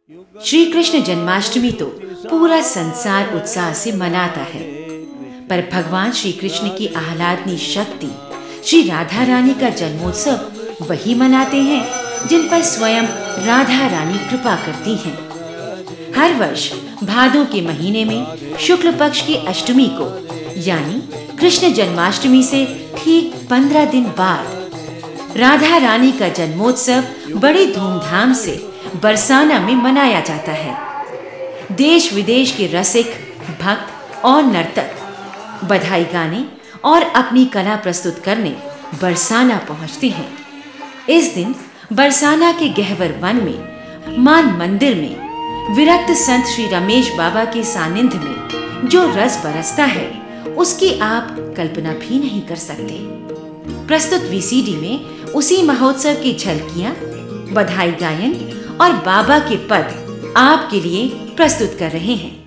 श्री कृष्ण जन्माष्टमी तो पूरा संसार उत्साह से मनाता है, पर भगवान श्री कृष्ण की आह्लादनी शक्ति श्री राधा रानी का जन्मोत्सव वही मनाते हैं जिन पर स्वयं राधा रानी कृपा करती हैं। हर वर्ष भादों के महीने में शुक्ल पक्ष की अष्टमी को यानी कृष्ण जन्माष्टमी से ठीक 15 दिन बाद राधा रानी का जन्मोत्सव बड़ी धूमधाम से बरसाना में मनाया जाता है। देश विदेश के रसिक, भक्त और नर्तक बधाई गाने और अपनी कला प्रस्तुत करने बरसाना पहुंचते हैं। इस दिन बरसाना के गहवर वन में मान मंदिर में विरक्त संत श्री रमेश बाबा के सानिध्य में जो रस बरसता है उसकी आप कल्पना भी नहीं कर सकते। प्रस्तुत वीसीडी में उसी महोत्सव की झलकियां, बधाई गायन और बाबा के पद आपके लिए प्रस्तुत कर रहे हैं।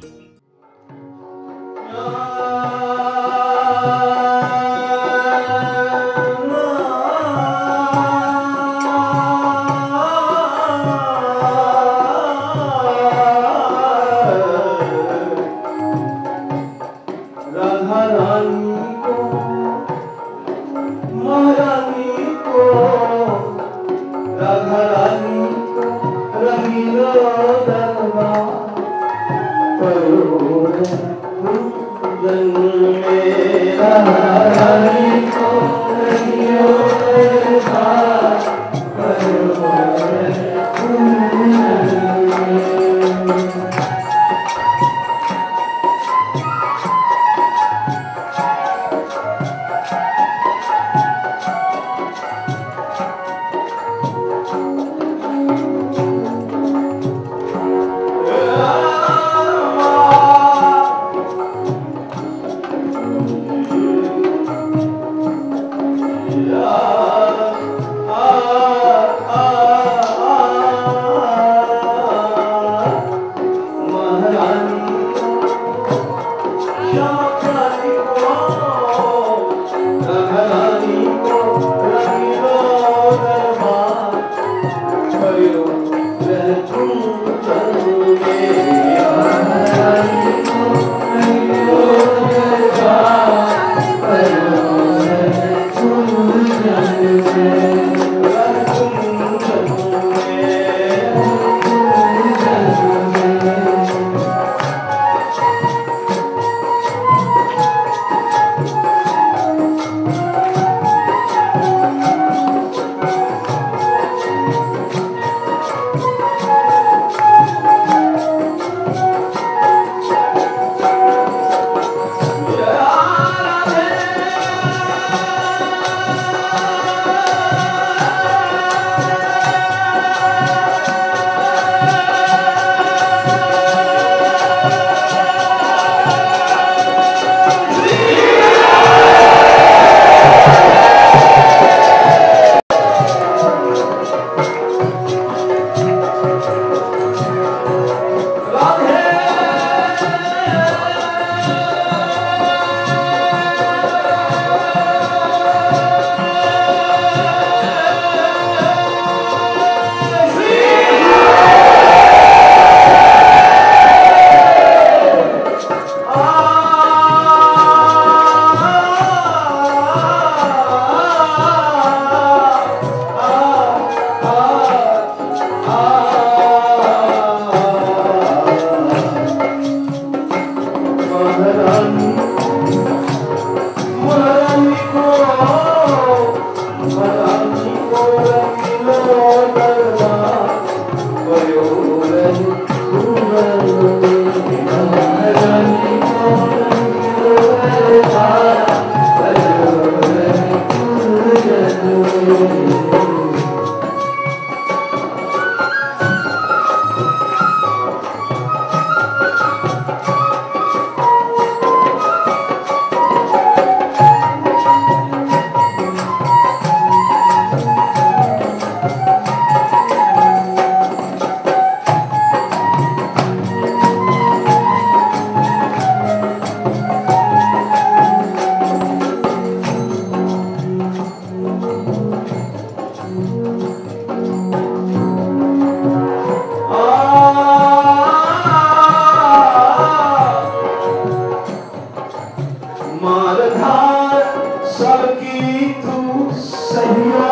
मारधार सबकी तू सहिया,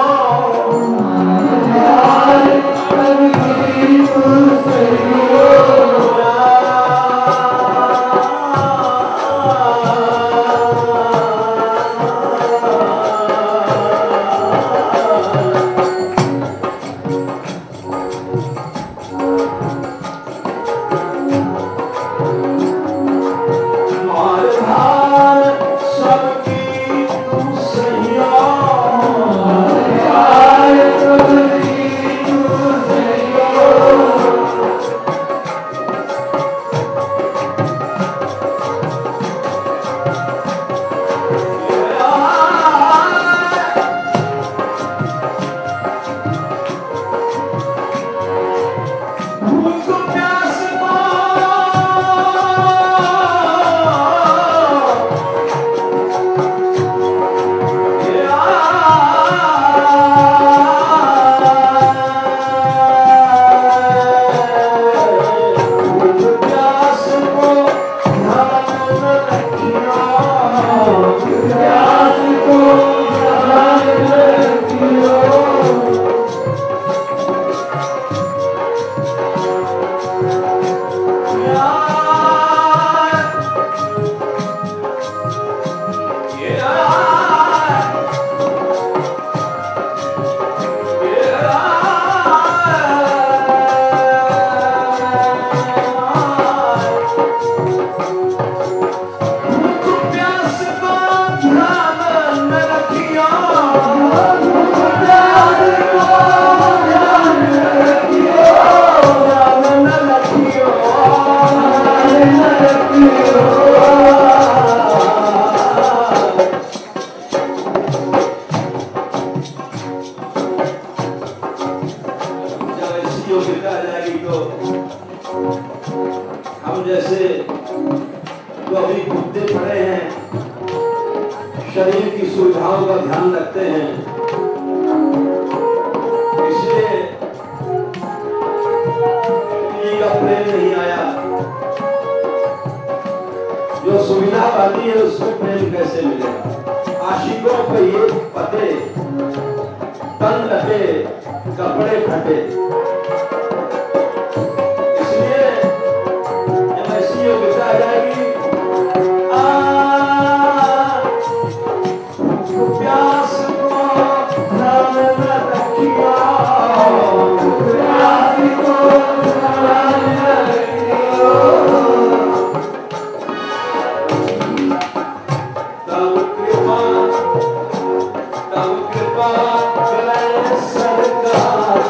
मारधार सबकी तू सहिया, हम जैसे जो अभी घूमते पड़े हैं, शरीर की सुविधाओं का ध्यान रखते हैं, इसलिए का प्रेम नहीं आया। जो सुविधा पाती है उसको प्रेम कैसे मिलेगा? आशिकों पे ये पते, तन लटे, कपड़े फटे। इसलिए जब ऐसी योग्यता आ जाएगी, प्यास को ध्यान न रखिया, प्यास को ध्यान न रखियो, तब कृपा करे सरकार,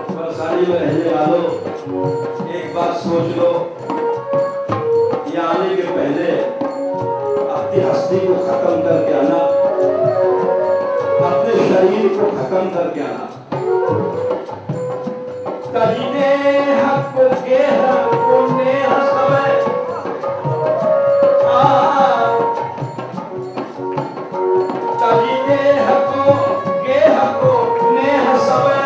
परेशानी में रहने वालों, एक बात सोच लो, ये आने के पहले अपनी बस्ती को खत्म करके आना, अपने शरीर को खत्म करके आना। तजने हक के हक ने हसवे तजने हक के हक ने हसवे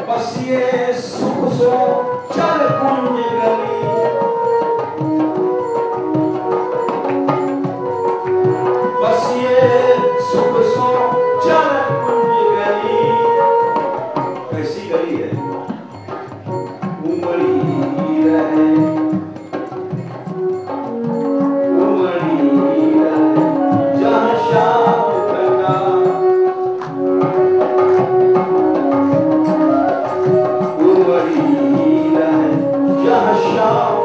बस ये सुख सो चल कुंज गली बस ये सुख सो चल कुंज गली। कैसी गली है? उमड़ी रहे जहाँ शाम का उमड़ी रहे जहाँ शाम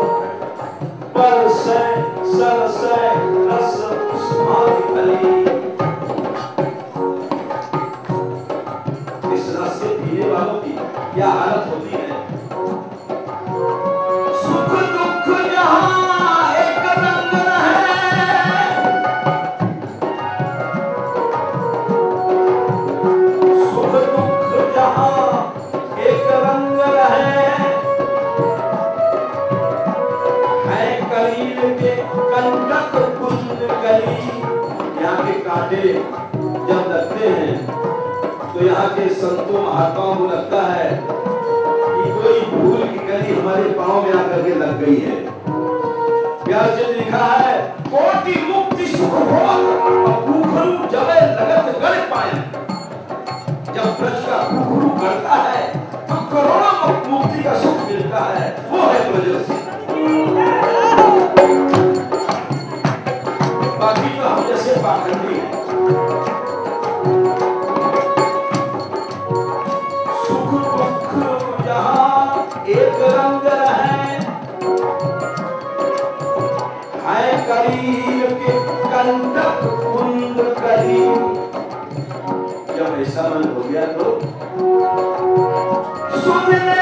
बरसे सरसे रस उस्मान कली। इस रस के पीने वालों की क्या हालत होती है? सुख दुख जहाँ एक रंग रहे, सुख दुख जहाँ एक रंग रहे, है कलील के कंटक कुंज गली। यहाँ के कांटे जब लगते हैं तो यहाँ के संतों महात्माओं को लगता है कि कोई भूल की गली हमारे पांव में आकर के लग गई है। प्यार से लिखा है कोटि मुक्ति सुख भोग भूखरू जबे लगत गड़ पाए। जब ब्रज का भूखरू गड़ता है तो करोड़ों मुक्ति का सुख मिलता है, वो है ब्रजरसी। बाकी तो हम जैसे पाखंडी हैं। सुख दुख जहाँ एक रंग रहे, है करीब के कंटक कुंद कली। जब ऐसा मन हो गया तो सुन ले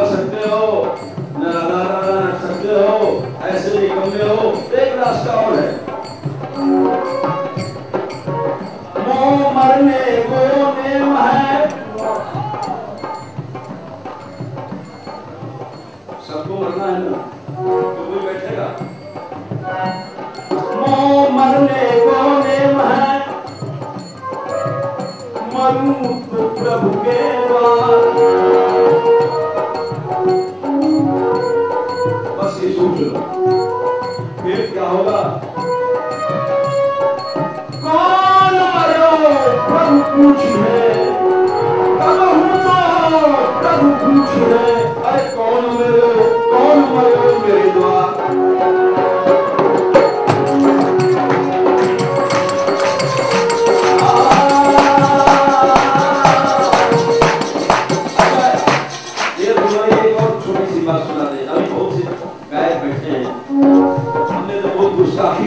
कर सकते हो, न राधा राधा रख सकते हो, ऐसे निकम्मे हो। एक रास्ता और है, मोह मरने को नेम है। सबको मरना है ना, तो कोई बैठेगा। मोह मरने को नेम है, मरूं तो प्रभु के द्वार। बस ये सोच लो, फिर क्या होगा। कौन मरो प्रभु पूछे, कब हूँ तो प्रभु पूछे। अरे कौन मरो मेरे द्वार।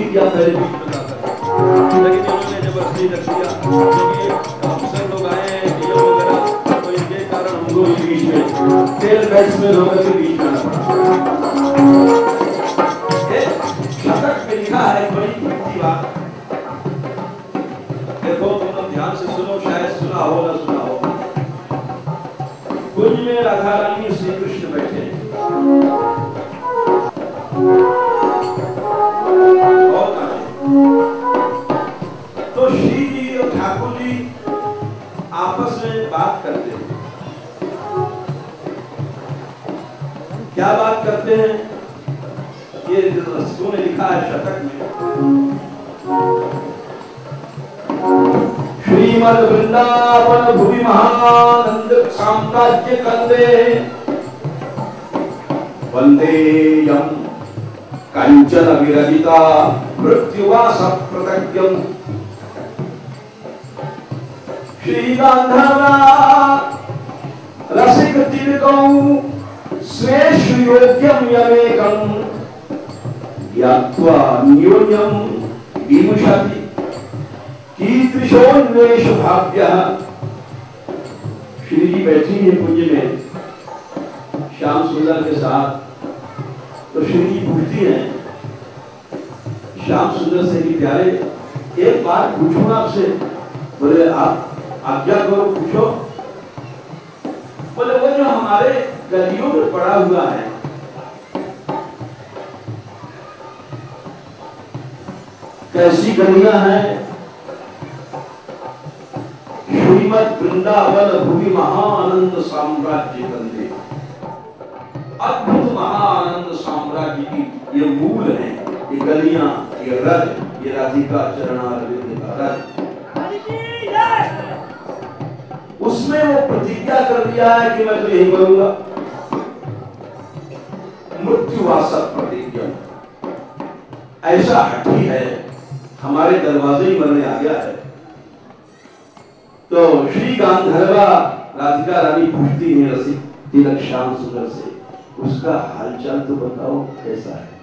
किया पहले बीच में, लेकिन इन्होंने जबरदस्ती रख दिया क्योंकि अफसर लोग आए हैं डीएम वगैरह, तो इनके कारण हमको बीच में तेल बैट्समैन होकर के बीच में शतक में लिखा है बड़ी कीमती बात। देखो तुम लोग ध्यान से सुनो, शायद सुना हो ना सुना हो। कुंज में राधा रानी श्री कृष्ण बैठे, तो श्री जी और ठाकुर जी आपस में बात करते हैं। क्या बात करते हैं, ये रसिकों ने लिखा है शतक में। श्रीमद वृंदावन भुवि महानंद साम्राज्य कंदे वंदे यम कंचन विरजिता मृत्युवास प्रतज्ञम। श्री गांधर्वा रसिक तिलकं स्वेषु योग्यम यमेकं ज्ञात्वा न्यून्यम विमुषति कीदृशोन्वेष भाव्यः। श्री जी बैठी है कुंज में श्याम सुंदर के साथ, तो श्री जी पूछती हैं श्याम सुंदर से कि प्यारे एक बात पूछूं आपसे। बोले आप आज्ञा करो, पूछो। बोले वो जो हमारे गलियों में पड़ा हुआ है, कैसी गलियां हैं। श्रीमद वृंदावन भुवि महानंद साम्राज्य कंदे, अद्भुत महानंद साम्राज्य की ये मूल है, ये गलियां, ये रज, ये राधिका चरणारविंद का रज। उसमें वो प्रतिज्ञा कर दिया है कि मैं तो यही करूंगा, मृत्युवासक प्रतिज्ञा। ऐसा हठी है, हमारे दरवाजे ही मरने आ गया है। तो श्री गांधर्वा राधिका रानी पूछती है रसिक तिलक श्याम सुंदर से, उसका हालचाल तो बताओ कैसा है।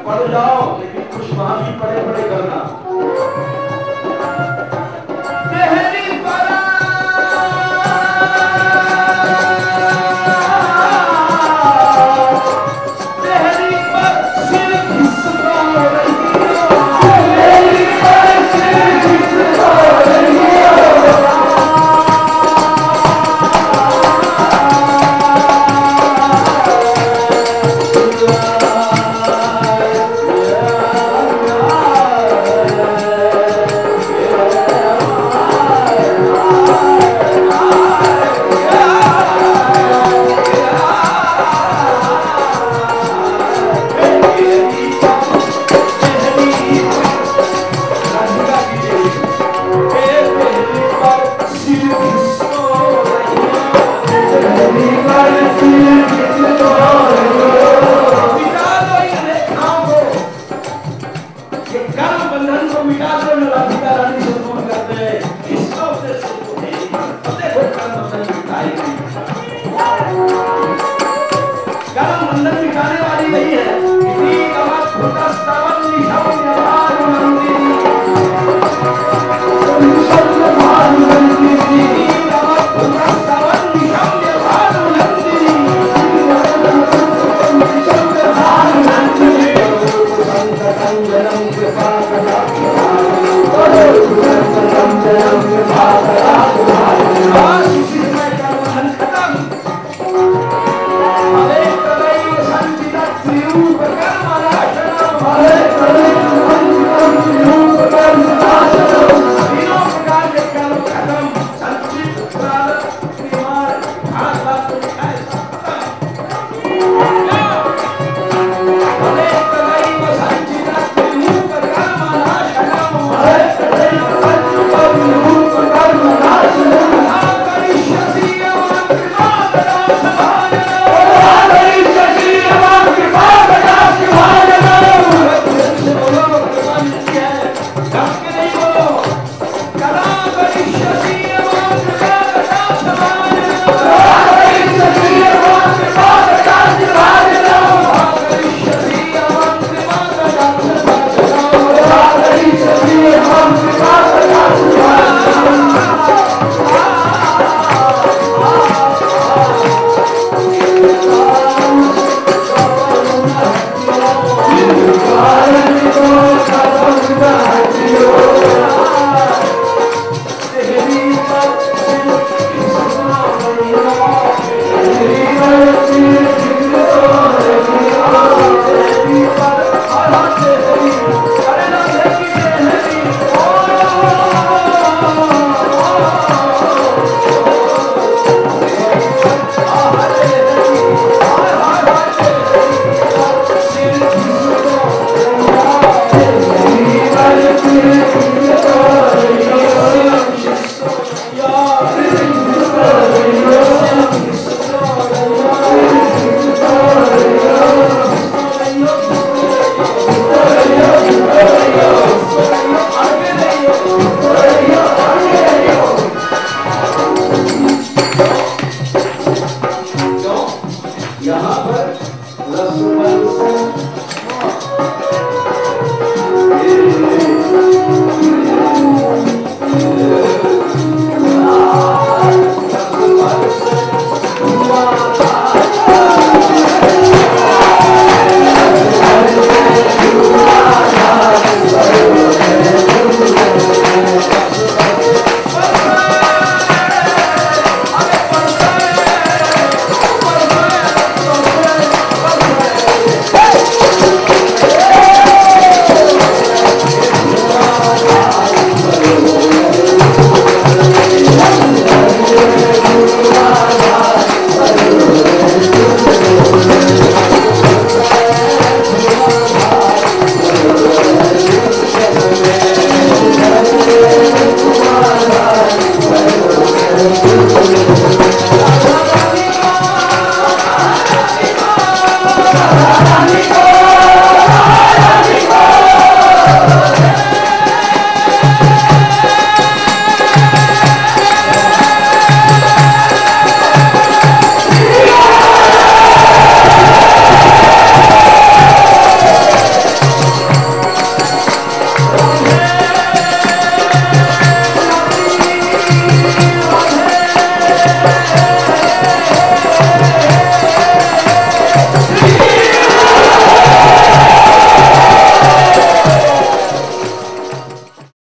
पढ़ जाओ, लेकिन कुछ वहां भी पढ़े पढ़े करना। तेरी परा तेरी पर सिर घिसका रही हो, तेरी पर सिर घिसका रही हो। Jai